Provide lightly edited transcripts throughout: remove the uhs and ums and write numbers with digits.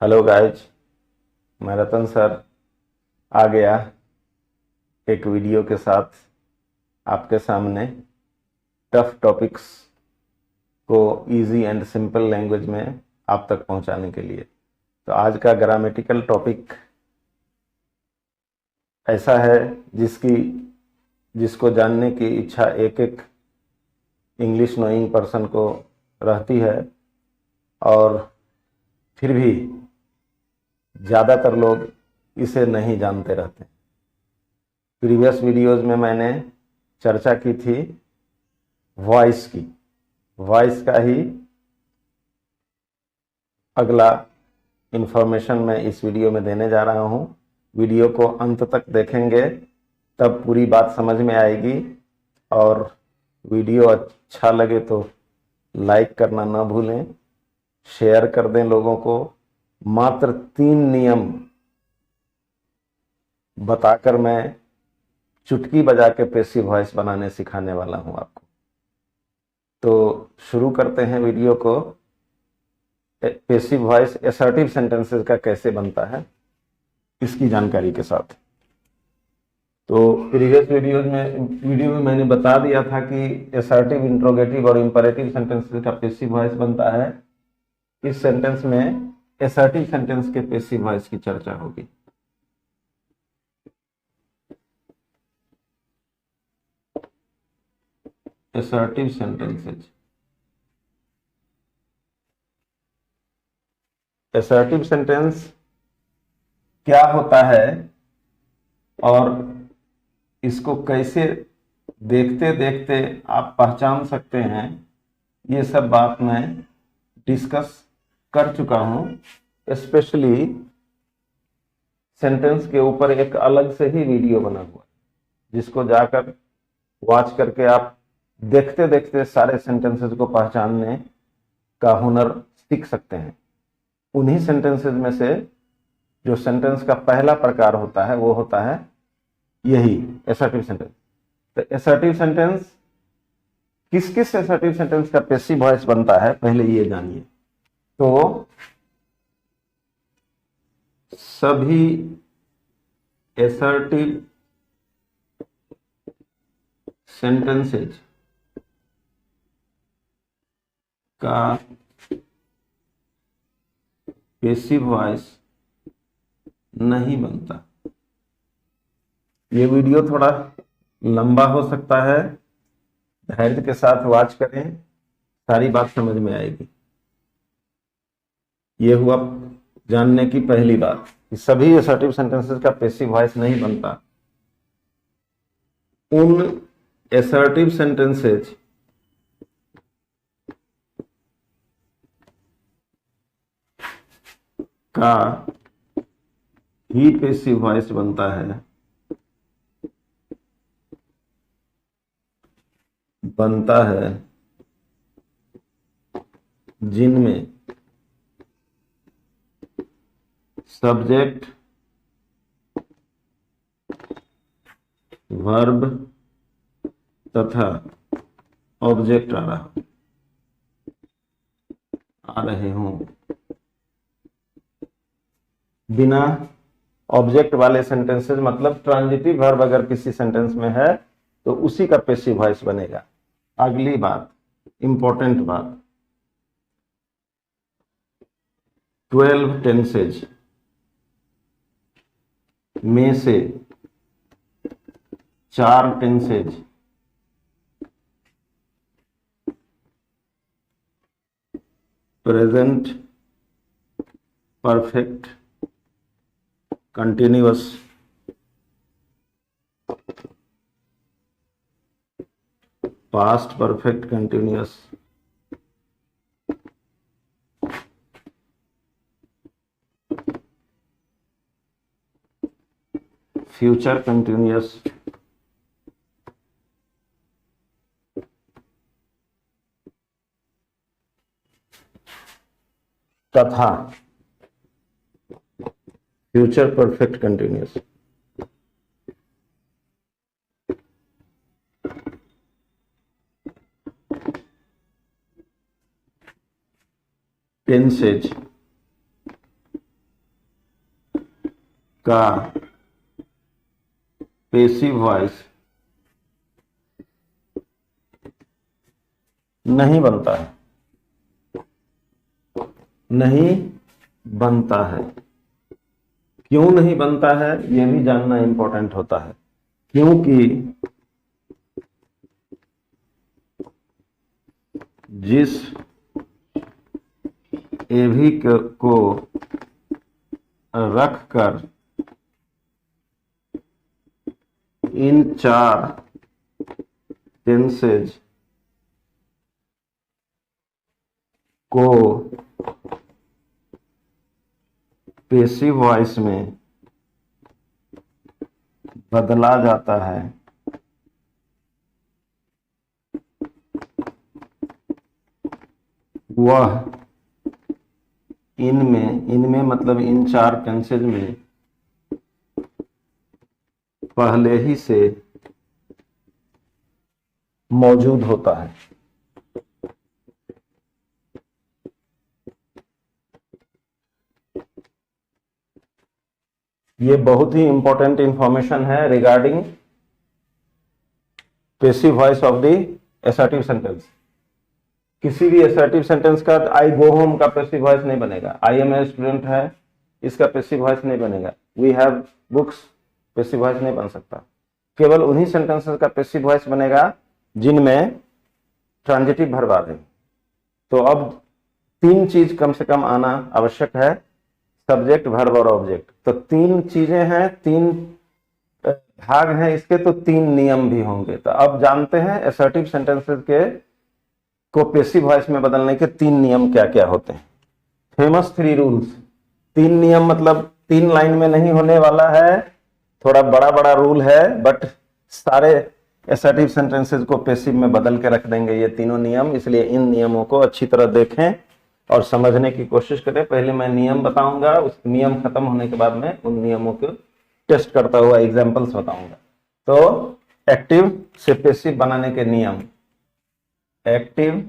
Hello guys, मैं रतन sir आ गया एक वीडियो के साथ आपके सामने टफ टॉपिक्स को इजी एंड सिंपल लैंग्वेज में आप तक पहुंचाने के लिए। तो आज का ग्रामेटिकल टॉपिक ऐसा है जिसको जानने की इच्छा एक एक इंग्लिश नोइंग पर्सन को रहती है, और फिर भी ज़्यादातर लोग इसे नहीं जानते रहते। प्रीवियस वीडियोज में मैंने चर्चा की थी वॉइस की। वॉइस का ही अगला इंफॉर्मेशन मैं इस वीडियो में देने जा रहा हूं। वीडियो को अंत तक देखेंगे तब पूरी बात समझ में आएगी, और वीडियो अच्छा लगे तो लाइक करना ना भूलें, शेयर कर दें लोगों को। मात्र 3 नियम बताकर मैं चुटकी बजा के पैसिव वॉइस बनाने सिखाने वाला हूं आपको। तो शुरू करते हैं वीडियो को। पैसिव वॉइस असर्टिव सेंटेंसेस का कैसे बनता है इसकी जानकारी के साथ। तो प्रीवियस वीडियो में मैंने बता दिया था कि असर्टिव, इंट्रोगेटिव और इंपरेटिव सेंटेंसेस का पैसिव वॉइस बनता है। इस सेंटेंस में असर्टिव सेंटेंस के पैसिव वॉइस की चर्चा होगी। Assertive sentences. असर्टिव सेंटेंस क्या होता है और इसको कैसे देखते देखते आप पहचान सकते हैं, ये सब बात मैं डिस्कस कर चुका हूं। स्पेशली सेंटेंस के ऊपर एक अलग से ही वीडियो बना हुआ है, जिसको जाकर वॉच करके आप देखते देखते सारे सेंटेंसेस को पहचानने का हुनर सीख सकते हैं। उन्हीं सेंटेंसेस में से जो सेंटेंस का पहला प्रकार होता है वो होता है यही असर्टिव सेंटेंस। तो असर्टिव सेंटेंस किस किस असर्टिव सेंटेंस का पैसिव वॉइस बनता है पहले ये जानिए। तो सभी असर्टिव सेंटेंसेज का पैसिव वॉइस नहीं बनता। ये वीडियो थोड़ा लंबा हो सकता है, धैर्य के साथ वॉच करें, सारी बात समझ में आएगी। ये हुआ जानने की पहली बात कि सभी असर्टिव सेंटेंसेस का पैसिव वॉइस नहीं बनता। उन असर्टिव सेंटेंसेज का ही पैसिव वॉइस बनता है जिनमें सब्जेक्ट, वर्ब तथा ऑब्जेक्ट आ रहे हों। बिना ऑब्जेक्ट वाले सेंटेंसेस, मतलब ट्रांजिटिव वर्ब अगर किसी सेंटेंस में है तो उसी का पैसिव वॉइस बनेगा। अगली बात, इंपॉर्टेंट बात, 12 टेंसेज में से 4 tenses present perfect continuous, past perfect continuous, future continuous तथा फ्यूचर परफेक्ट कंटिन्यूअस। टेंसेज का पेसिव वॉइस नहीं बनता है, नहीं बनता है। क्यों नहीं बनता है यह भी जानना इंपॉर्टेंट होता है, क्योंकि जिस एवी को रखकर इन चार टेंसेज को पेसिव वॉइस में बदला जाता है, वह इनमें मतलब इन चार टेंसेज में पहले ही से मौजूद होता है। ये बहुत ही इंपॉर्टेंट इंफॉर्मेशन है regarding passive voice of the assertive sentence. किसी भी असर्टिव सेंटेंस का आई गो होम का पेसिव वॉइस नहीं बनेगा, आई एम ए स्टूडेंट है इसका पेसिव वॉइस नहीं बनेगा, we have books passive voice नहीं बन सकता। केवल उन्हीं सेंटेंसेस का पेसिव वॉइस बनेगा जिनमें ट्रांजिटिव वर्ब आ रहे। तो अब तीन चीज कम से कम आना आवश्यक है, सब्जेक्ट वर्ब और ऑब्जेक्ट। तो तीन चीजें हैं, तीन भाग हैं इसके, तो तीन नियम भी होंगे। तो अब जानते हैं असर्टिव सेंटेंसेस के को पेसिव वॉइस में बदलने के तीन नियम क्या क्या होते हैं। Famous 3 rules. तीन नियम मतलब 3 लाइन में नहीं होने वाला है, थोड़ा बड़ा बड़ा रूल है, बट सारे असर्टिव सेंटेंसेस को पेसिव में बदल के रख देंगे ये तीनों नियम। इसलिए इन नियमों को अच्छी तरह देखें और समझने की कोशिश करें। पहले मैं नियम बताऊंगा, उस नियम खत्म होने के बाद में उन नियमों को टेस्ट करता हुआ एग्जांपल्स बताऊंगा। तो एक्टिव से पेसिव बनाने के नियम, एक्टिव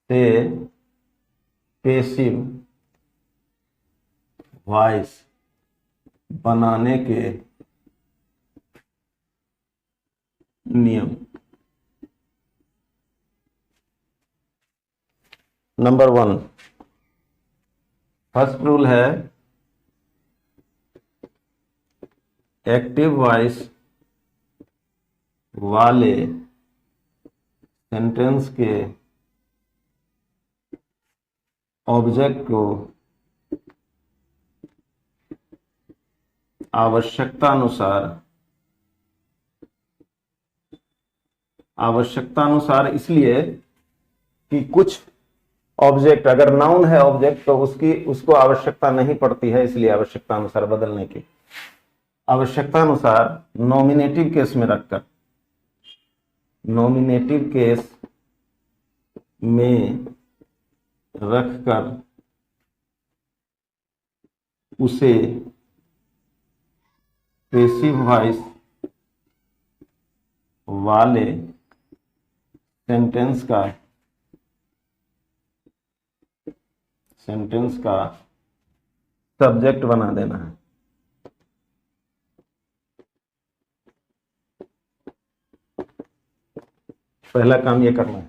से पेसिव वॉइस बनाने के नियम। नंबर 1, फर्स्ट रूल है एक्टिव वॉइस वाले सेंटेंस के ऑब्जेक्ट को आवश्यकता अनुसार इसलिए कि कुछ ऑब्जेक्ट, अगर नाउन है ऑब्जेक्ट तो उसको आवश्यकता नहीं पड़ती है, इसलिए आवश्यकता अनुसार बदलने की। आवश्यकता अनुसार नॉमिनेटिव केस में रखकर, नॉमिनेटिव केस में रखकर उसे पेसिव वॉइस वाले सेंटेंस का सब्जेक्ट बना देना है। पहला काम ये करना है।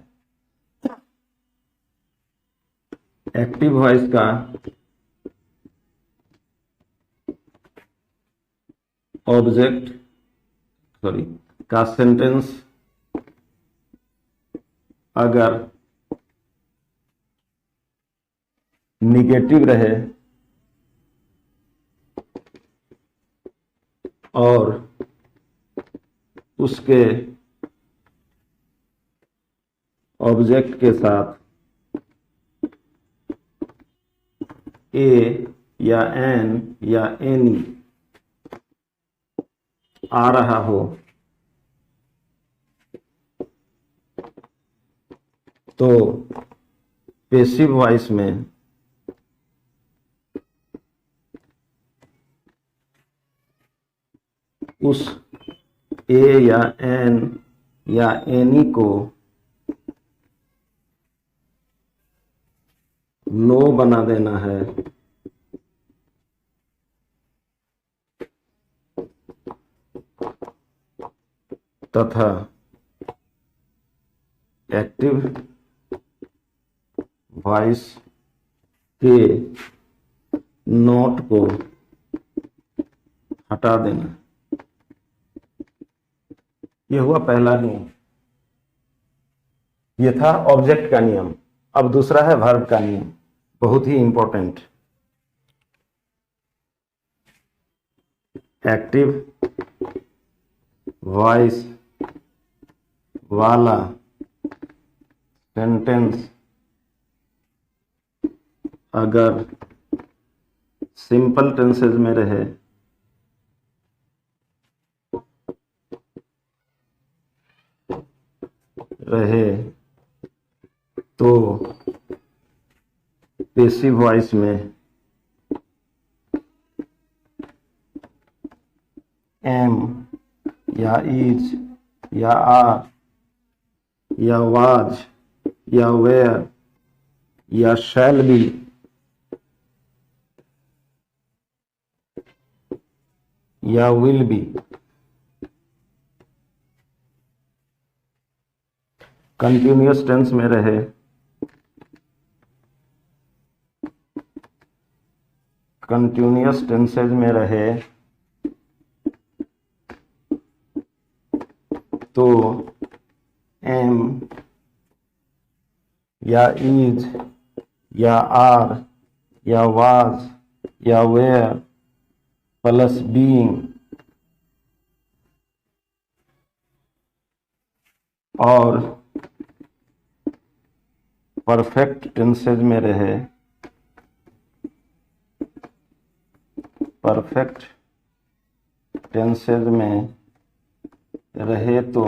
एक्टिव वॉइस का सेंटेंस अगर निगेटिव रहे और उसके ऑब्जेक्ट के साथ ए या एन या एनी आ रहा हो तो पेसिव वॉइस में उस ए या एन या एनी को नो बना देना है तथा एक्टिव वॉइस के नोट को हटा देना। यह हुआ पहला नियम। यह था ऑब्जेक्ट का नियम। अब दूसरा है वर्ब का नियम, बहुत ही इंपॉर्टेंट। एक्टिव वॉइस वाला सेंटेंस अगर सिंपल टेंसेज में रहे तो पैसिव वॉइस में एम या इज या आर या वाज या वेयर या शैल बी या विल बी कंटिन्यूअस टेंस में रहे कंटिन्यूअस टेंसेज में रहे तो एम या इज या आर या वाज या वेयर प्लस बीइंग और परफेक्ट टेंसेज में रहे परफेक्ट टेंसेज में रहे तो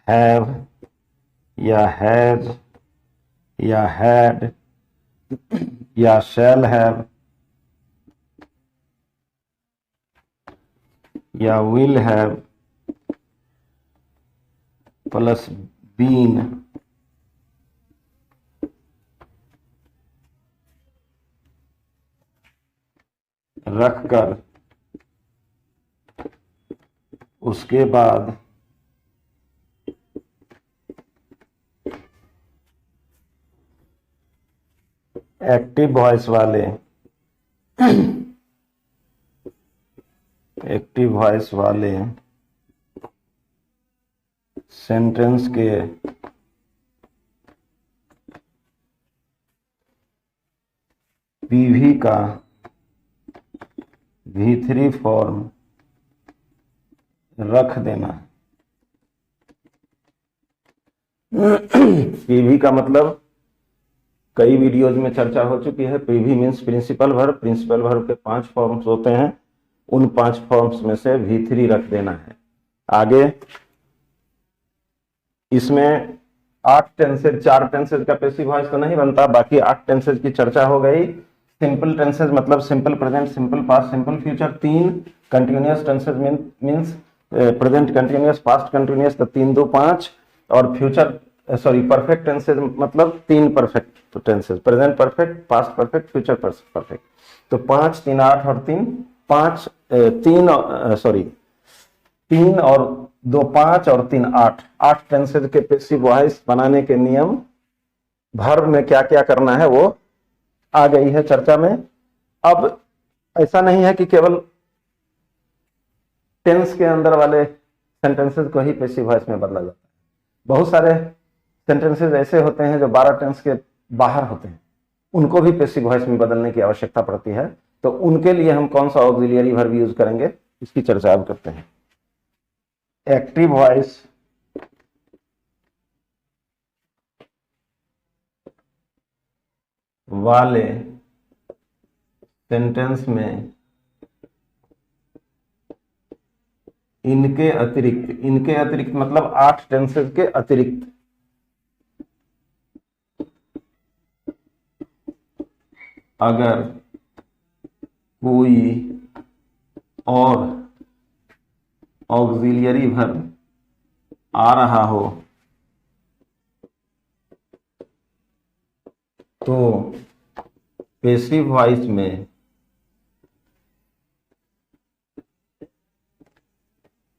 हैव या हैज या हैड या शैल हैव या विल हैव प्लस बीन रखकर उसके बाद एक्टिव वॉइस वाले सेंटेंस के पीवी का V3 फॉर्म रख देना। पीवी का मतलब कई वीडियोज में चर्चा हो चुकी है। PV means principal verb. Principal verb के 5 फॉर्म्स होते हैं, उन 5 फॉर्म्स में से V3 रख देना है। आगे इसमें 8 टेंसेज, 4 टेंसेज का पैसिव वॉइस तो नहीं बनता, बाकी 8 टेंसेज की चर्चा हो गई। सिंपल टेंसेज मतलब simple present, simple past, simple future 3। Continuous tenses means present continuous, past continuous, तो 3 2 5। और फ्यूचर परफेक्ट टेंसेज मतलब 3 perfect tenses, present perfect, past perfect, future perfect. तो 5 3 8 और 3 5 3 और 2 5 और 3 8 8 टेंसेज के पैसिव वॉइस बनाने के नियम वर्ब में क्या क्या करना है वो आ गई है चर्चा में। अब ऐसा नहीं है कि केवल टेंस के अंदर वाले सेंटेंसेस को ही पैसिव वॉइस में बदला जाता है। बहुत सारे सेंटेंसेस ऐसे होते हैं जो 12 टेंस के बाहर होते हैं, उनको भी पैसिव वॉइस में बदलने की आवश्यकता पड़ती है। तो उनके लिए हम कौन सा ऑक्सिलियरी वर्ब यूज करेंगे, इसकी चर्चा अब करते हैं। एक्टिव वॉइस वाले सेंटेंस में इनके अतिरिक्त मतलब 8 टेंसेस के अतिरिक्त अगर कोई और ऑक्सिलियरी वर्ब आ रहा हो तो पैसिव वॉइस में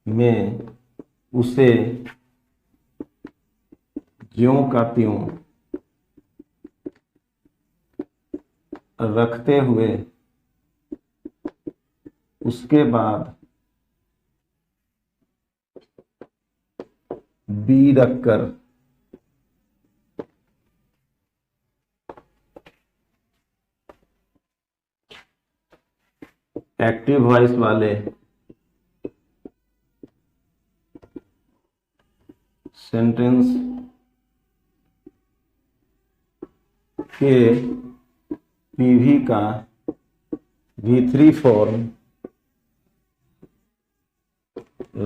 में उसे ज्यों का त्यों रखते हुए उसके बाद बी रखकर एक्टिव वॉइस वाले सेंटेंस के पीवी का V3 फॉर्म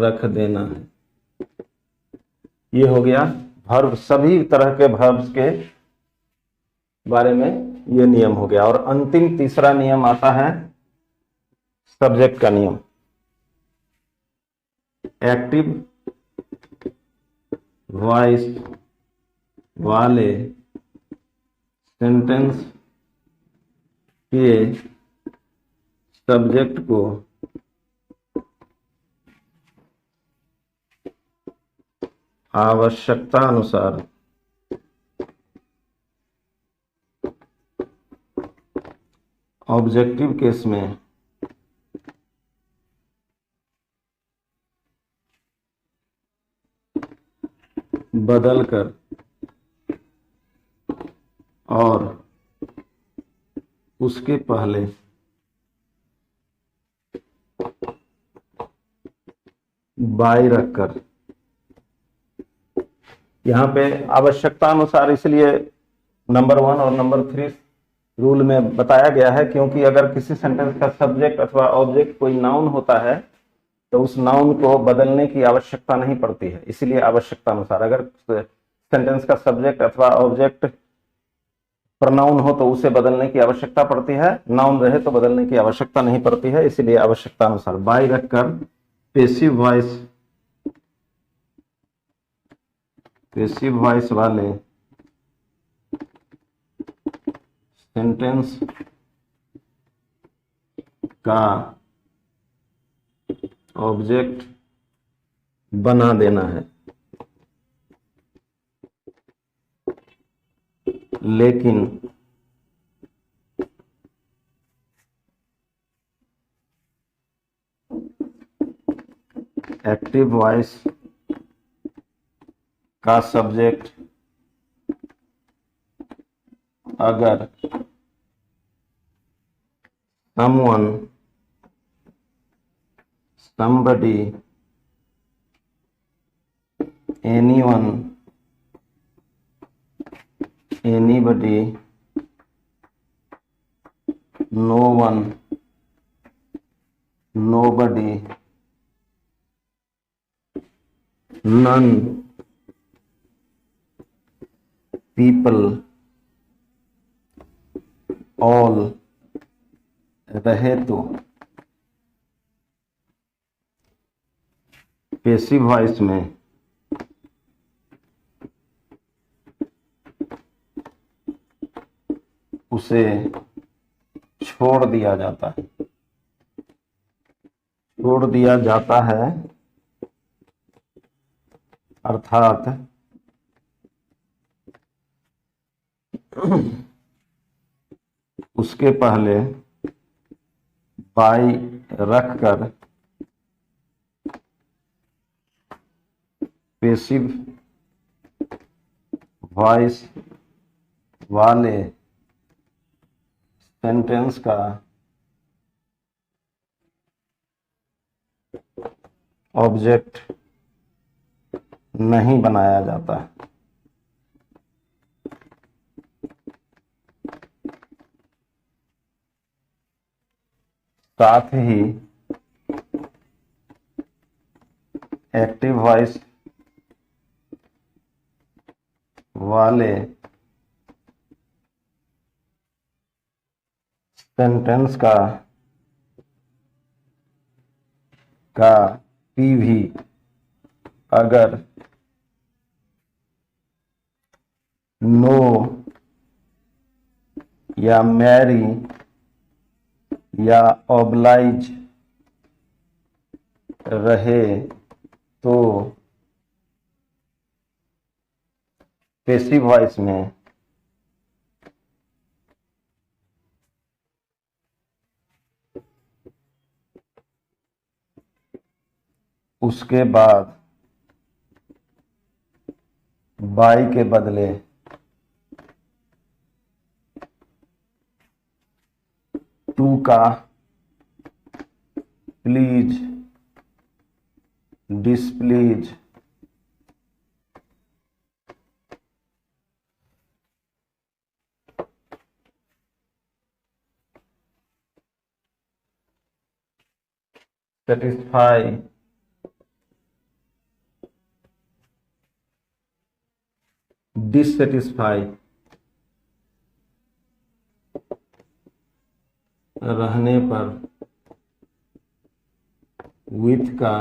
रख देना है। ये हो गया वर्ब, सभी तरह के वर्ब्स के बारे में ये नियम हो गया। और अंतिम तीसरा नियम आता है सब्जेक्ट का नियम। एक्टिव वॉइस वाले सेंटेंस के सब्जेक्ट को आवश्यकता अनुसार ऑब्जेक्टिव केस में बदलकर और उसके पहले बाई रखकर, यहाँ पे आवश्यकता अनुसार इसलिए नंबर 1 और नंबर 3 रूल में बताया गया है, क्योंकि अगर किसी सेंटेंस का सब्जेक्ट अथवा ऑब्जेक्ट कोई नाउन होता है तो उस नाउन को बदलने की आवश्यकता नहीं पड़ती है। इसीलिए आवश्यकता अनुसार, अगर सेंटेंस का सब्जेक्ट अथवा ऑब्जेक्ट प्रोनाउन हो तो उसे बदलने की आवश्यकता पड़ती है, नाउन रहे तो बदलने की आवश्यकता नहीं पड़ती है। इसीलिए आवश्यकता अनुसार बाई रखकर पैसिव वॉइस वाले सेंटेंस का ऑब्जेक्ट बना देना है। लेकिन एक्टिव वॉइस का सब्जेक्ट अगर someone, somebody, anyone, anybody, no one, nobody, none, people, all रहे तो पैसिव वॉइस में उसे छोड़ दिया जाता है। छोड़ दिया जाता है अर्थात उसके पहले बाई रखकर पैसिव वॉइस वाले सेंटेंस का ऑब्जेक्ट नहीं बनाया जाता। साथ ही एक्टिव वॉइस वाले सेंटेंस का पीवी अगर नो या मैरी या ऑब्लाइज रहे तो पैसिव वॉइस में उसके बाद बाई के बदले टू का प्लीज, डिसप्लीज, satisfy, dissatisfy, रहने पर with का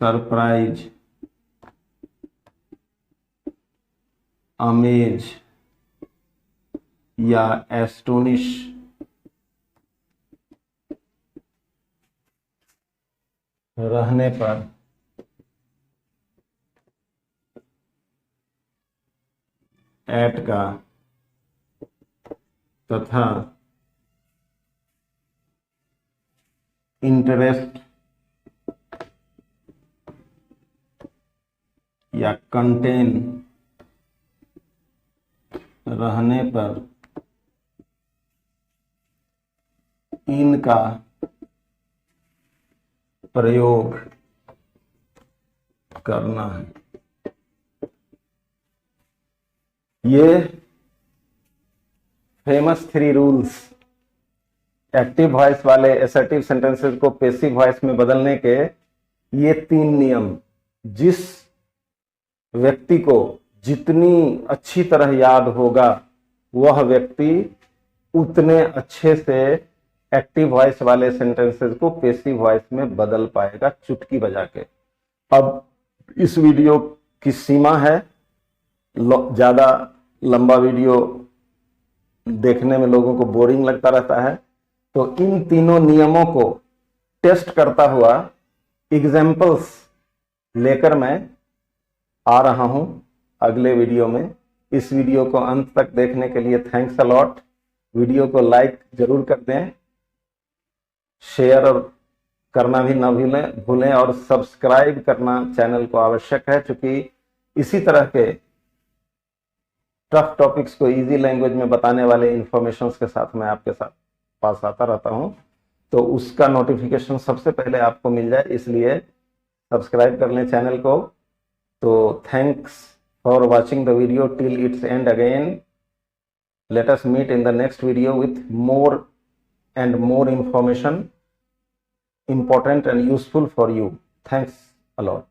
सरप्राइज, अमेज या एस्टोनिश रहने पर एट का तथा इंटरेस्ट या कंटेन रहने पर इन का प्रयोग करना है। ये फेमस 3 रूल्स एक्टिव वॉइस वाले असर्टिव सेंटेंसेस को पैसिव वॉइस में बदलने के, ये 3 नियम जिस व्यक्ति को जितनी अच्छी तरह याद होगा वह व्यक्ति उतने अच्छे से एक्टिव वॉइस वाले सेंटेंसेस को पैसिव वॉइस में बदल पाएगा चुटकी बजा के। अब इस वीडियो की सीमा है, ज्यादा लंबा वीडियो देखने में लोगों को बोरिंग लगता रहता है, तो इन तीनों नियमों को टेस्ट करता हुआ एग्जाम्पल्स लेकर मैं आ रहा हूं अगले वीडियो में। इस वीडियो को अंत तक देखने के लिए थैंक्स अ लॉट। वीडियो को लाइक जरूर कर दें, शेयर और करना भी ना भूलें और सब्सक्राइब करना चैनल को आवश्यक है, क्योंकि इसी तरह के टफ टॉपिक्स को इजी लैंग्वेज में बताने वाले इंफॉर्मेशंस के साथ मैं आपके साथ पास आता रहता हूं, तो उसका नोटिफिकेशन सबसे पहले आपको मिल जाए, इसलिए सब्सक्राइब कर लें चैनल को। तो thanks for watching the video till its end again. Let us meet in the next video with more and more information important and useful for you. Thanks a lot.